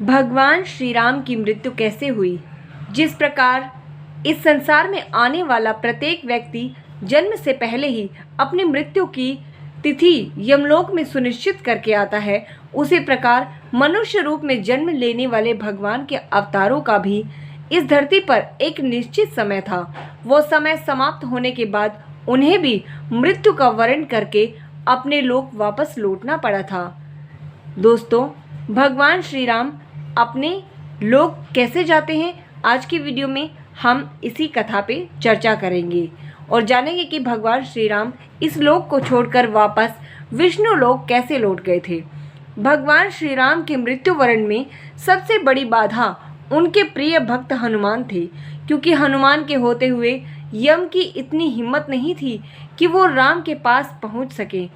भगवान श्री राम की मृत्यु कैसे हुई। जिस प्रकार इस संसार में आने वाला प्रत्येक व्यक्ति जन्म से पहले ही अपनी मृत्यु की तिथि यमलोक में सुनिश्चित करके आता है, उसी प्रकार मनुष्य रूप में जन्म लेने वाले भगवान के अवतारों का भी इस धरती पर एक निश्चित समय था। वो समय समाप्त होने के बाद उन्हें भी मृत्यु का वर्ण करके अपने लोक वापस लौटना पड़ा था। दोस्तों, भगवान श्री राम अपने लोक कैसे जाते हैं, आज की वीडियो में हम इसी कथा पे चर्चा करेंगे और जानेंगे कि भगवान श्री राम इस लोक को छोड़कर वापस विष्णु लोक कैसे लौट गए थे। भगवान श्री राम के मृत्यु वरण में सबसे बड़ी बाधा उनके प्रिय भक्त हनुमान थे, क्योंकि हनुमान के होते हुए यम की इतनी हिम्मत नहीं थी कि वो राम के पास पहुंच सके,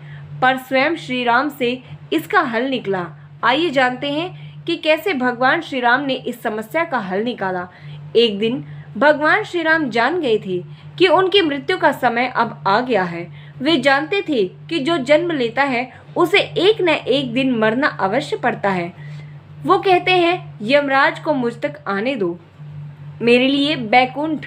पर स्वयं श्री राम से इसका हल निकला। आइए जानते हैं कि कैसे भगवान श्री राम ने इस समस्या का हल निकाला। एक दिन भगवान श्री राम जान गए थे कि उनकी मृत्यु का समय अब आ गया है। वे जानते थे कि जो जन्म लेता है उसे एक न एक दिन मरना अवश्य पड़ता है। वो कहते हैं, यमराज को मुझ तक आने दो, मेरे लिए बैकुंठ,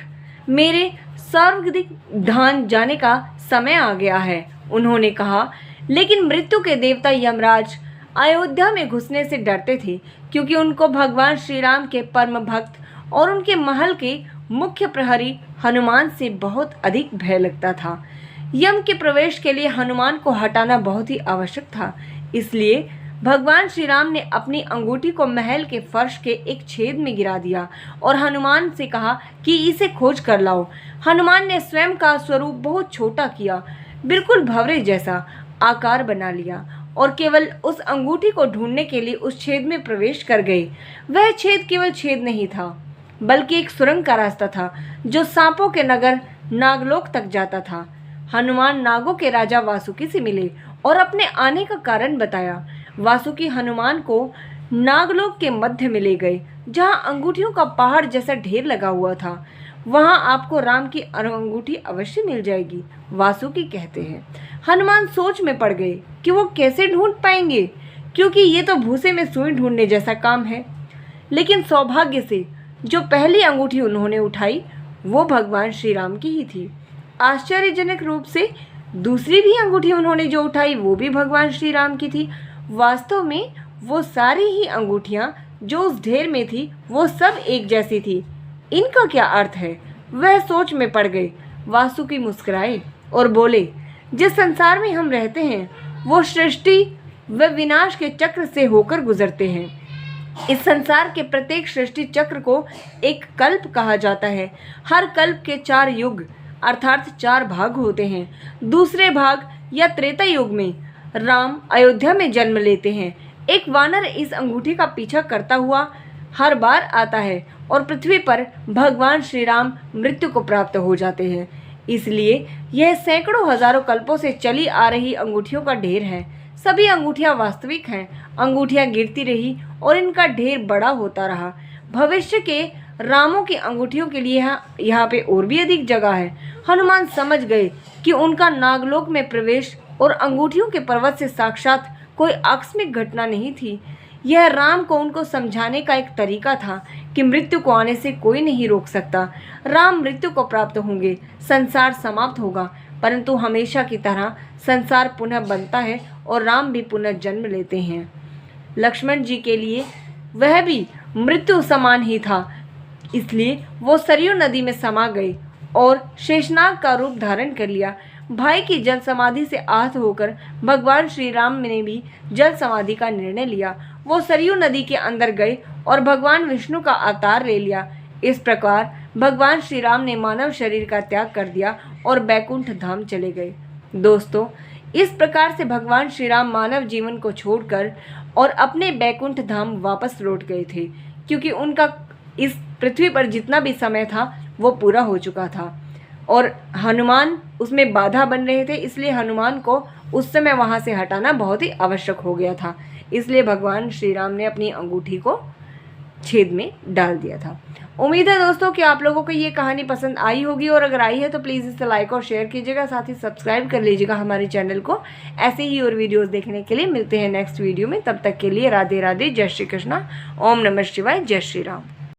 मेरे स्वर्गदिक धाम जाने का समय आ गया है। उन्होंने कहा, लेकिन मृत्यु के देवता यमराज अयोध्या में घुसने से डरते थे, क्योंकि उनको भगवान श्री राम के परम भक्त और उनके महल के मुख्य प्रहरी हनुमान से बहुत अधिक भय लगता था। यम के प्रवेश के लिए हनुमान को हटाना बहुत ही आवश्यक था। इसलिए भगवान श्री राम ने अपनी अंगूठी को महल के फर्श के एक छेद में गिरा दिया और हनुमान से कहा कि इसे खोज कर लाओ। हनुमान ने स्वयं का स्वरूप बहुत छोटा किया, बिल्कुल भंवरे जैसा आकार बना लिया और केवल उस अंगूठी को ढूंढने के लिए उस छेद में प्रवेश कर गए। वह छेद केवल छेद नहीं था, बल्कि एक सुरंग का रास्ता था जो सांपों के नगर नागलोक तक जाता था। हनुमान नागों के राजा वासुकी से मिले और अपने आने का कारण बताया। वासुकी हनुमान को नागलोक के मध्य में ले गए, जहां अंगूठियों का पहाड़ जैसा ढेर लगा हुआ था। वहां आपको राम की अंगूठी अवश्य मिल जाएगी, वासुकी कहते हैं। हनुमान सोच में पड़ गए कि वो कैसे ढूंढ पाएंगे, क्योंकि ये तो भूसे में सुई ढूंढने जैसा काम है। लेकिन सौभाग्य से जो पहली अंगूठी उन्होंने उठाई वो भगवान श्री राम की ही थी। आश्चर्यजनक रूप से दूसरी भी अंगूठी उन्होंने जो उठाई वो भी भगवान श्री राम की थी। वास्तव में वो सारी ही अंगूठियां जो उस ढेर में थी वो सब एक जैसी थी। इनका क्या अर्थ है? वह सोच में पड़ गए। वासुकी मुस्कुराए और बोले, जिस संसार में हम रहते हैं वो सृष्टि व विनाश के चक्र से होकर गुजरते हैं। इस संसार के प्रत्येक सृष्टि चक्र को एक कल्प कहा जाता है। हर कल्प के 4 युग अर्थात 4 भाग होते हैं। दूसरे भाग या त्रेता युग में राम अयोध्या में जन्म लेते हैं। एक वानर इस अंगूठी का पीछा करता हुआ हर बार आता है और पृथ्वी पर भगवान श्री राम मृत्यु को प्राप्त हो जाते हैं। इसलिए यह सैकड़ों हजारों कल्पों से चली आ रही अंगूठियों का ढेर है। सभी अंगूठियां वास्तविक हैं। अंगूठियां गिरती रही और इनका ढेर बड़ा होता रहा। भविष्य के रामों की अंगूठियों के लिए यहाँ पे और भी अधिक जगह है। हनुमान समझ गए कि उनका नागलोक में प्रवेश और अंगूठियों के पर्वत से साक्षात कोई आकस्मिक घटना नहीं थी। यह राम को उनको समझाने का एक तरीका था कि मृत्यु को आने से कोई नहीं रोक सकता। राम मृत्यु को प्राप्त होंगे, संसार समाप्त होगा, परंतु हमेशा की तरह संसार पुनः बनता है और राम भी पुनः जन्म लेते हैं। लक्ष्मण जी के लिए वह भी मृत्यु समान ही था, इसलिए वो सरयू नदी में समा गए और शेषनाग का रूप धारण कर लिया। भाई की जल समाधि से आहत होकर भगवान श्री राम ने भी जल समाधि का निर्णय लिया। वो सरयू नदी के अंदर गए और भगवान विष्णु का अवतार ले लिया। इस प्रकार भगवान श्री राम ने मानव शरीर का त्याग कर दिया और बैकुंठ धाम चले गए। दोस्तों, इस प्रकार से भगवान श्री राम मानव जीवन को छोड़कर और अपने बैकुंठ धाम वापस लौट गए थे, क्योंकि उनका इस पृथ्वी पर जितना भी समय था वो पूरा हो चुका था और हनुमान उसमें बाधा बन रहे थे। इसलिए हनुमान को उस समय वहाँ से हटाना बहुत ही आवश्यक हो गया था। इसलिए भगवान श्री राम ने अपनी अंगूठी को छेद में डाल दिया था। उम्मीद है दोस्तों कि आप लोगों को ये कहानी पसंद आई होगी, और अगर आई है तो प्लीज़ इसे लाइक और शेयर कीजिएगा, साथ ही सब्सक्राइब कर लीजिएगा हमारे चैनल को। ऐसे ही और वीडियोस देखने के लिए मिलते हैं नेक्स्ट वीडियो में। तब तक के लिए राधे राधे, जय श्री कृष्णा, ओम नमः शिवाय, जय श्री राम।